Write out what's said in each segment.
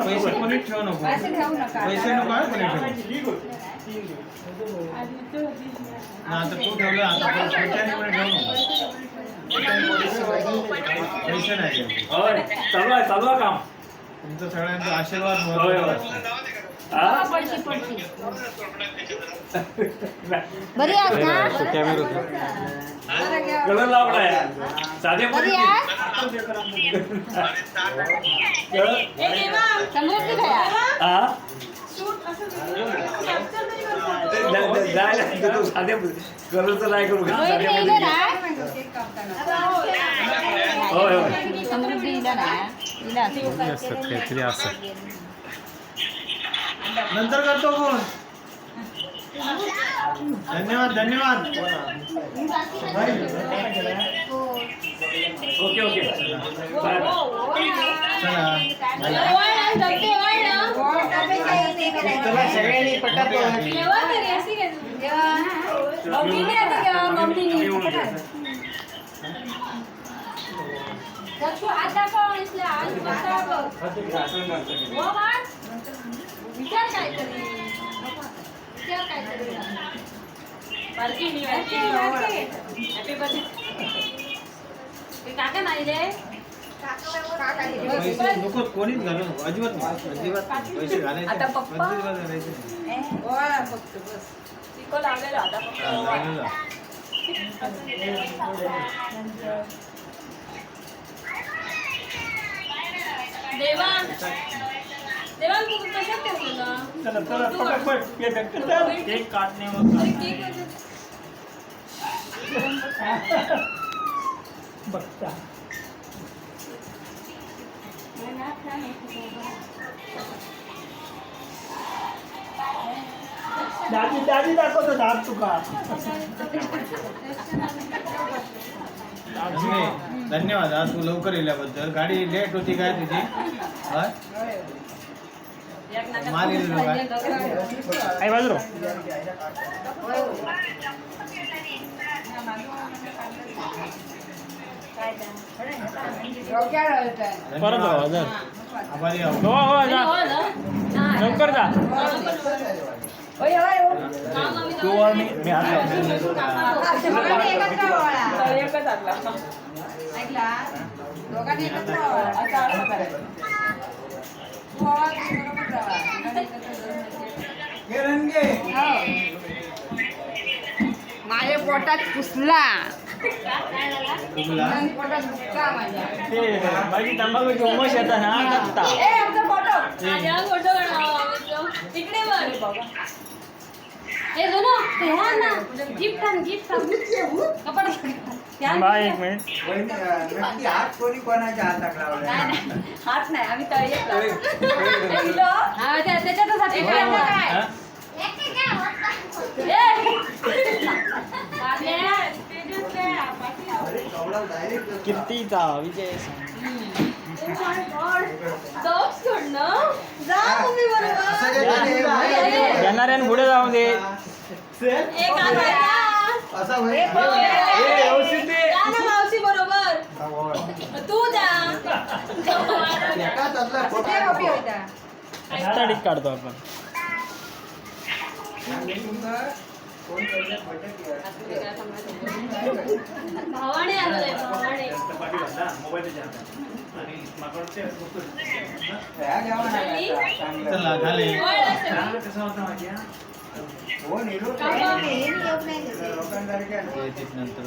पैसे कोणी ठेवू नको, पैसे नको आहे कोणी ठेवू ना. आता तू ठेवलं, आता पैसे कोणी ठेवू नको, पैसे नाही. चालू आहे काम. तुमचं सगळ्यांचा आशीर्वाद बरी आहेस ना? कलर लावलाय साधे बरी आहेस? समजली का यार? साधे कलरचं नाही करू रोहित इलं ना? समृद्धी इलं ना? इलं असं. नंतर करतो फोन. धन्यवाद धन्यवाद. ओके चला सगळ्यांनी पटापट. विचार काय तरी काका नाही रे नको कोणीच घालू नको, अजिबात पैसे घालायचे. आता पप्पा देवान तू कशात ठेवलं? केक काटणे बघता दादी दाखवतो दात तुका. धन्यवाद आज तू लवकर येल्याबद्दल. गाडी लेट होती काय तुझी? माल येलेलो काय? आई बाजू परत आभारी आहोत. लवकर जा. तू मी माझ्या पोटात पुसला. माझी तंबाखूची उमस येतात ना दत्ता. एक मिनिट. हात कोणी कोणाच्या हातात लावला? हात नाही आम्ही त्याच्यातच कितीचा विजय येणाऱ्या पुढे जाऊ दे. मावशी बरोबर तू जा. तारीख काढतो आपण. भावाने आलोय भावाने. चला झाले. नंतर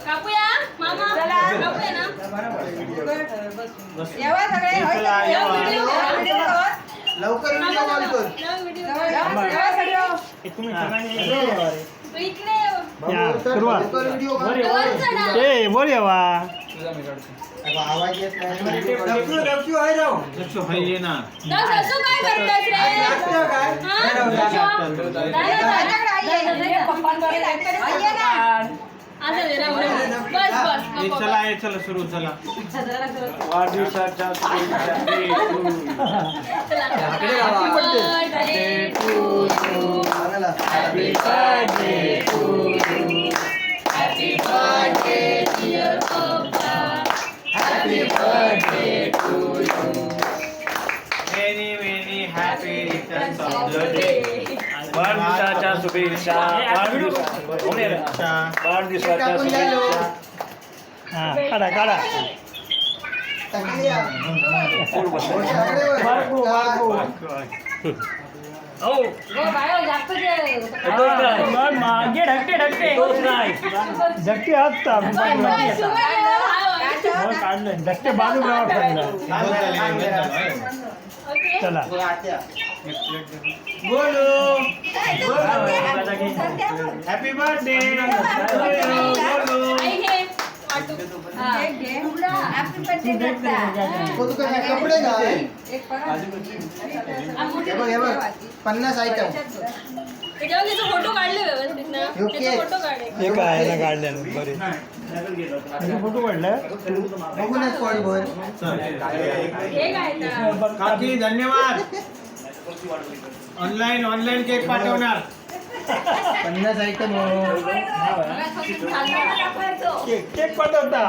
कापूया मामा कापूया ना. लवकर व्हिडिओ कॉल कर. लवकर व्हिडिओ कॉल कर. बोल यावा. आवाज येत नाही. लक्ष्मी आहे राव. लक्ष हाय ये ना. सासू काय करतात रे? असं दे ना बस बस हे नको, चला हे चला सुरू चला वाढदिवसाच्या शुभेच्छा चला. इकडे लावा. Birthday to you. चांगला. Happy birthday to you. Happy birthday dear Papa. Happy birthday to you. Many many happy returns of the day वाढदिवसाच्या शुभेच्छा वाढदिवसाच्या टाकून द्या लो. शुभेच्छा हा काढा काढा टाकून द्या. बारकू, बारकू. हो हो बायो जास्त दे. मग मागे ढकटे ढकटे तोच नाही झटके असतात बस, बस, शुगर आहे. हो काढलं धक्के बाजू राहा पडलं ओके. चला बोलो हॅपी बर्थडे बोलो आई घे. वाटू. हा. हो, तू काय कपडे घाल. आ, मोठी हे बघ 50 आयटम. त्याच्यावर त्याचे फोटो काढले व्यवस्थित ना ओके. त्याचे फोटो काढले. हे काय ना काढलं बरे फोटो काढलं बघूनच पोळीभर. हे काय तर? काकी धन्यवाद ऑनलाईन केक पाठवणार 50 आयटम. चालणार दाखवायचो. केक पाठवता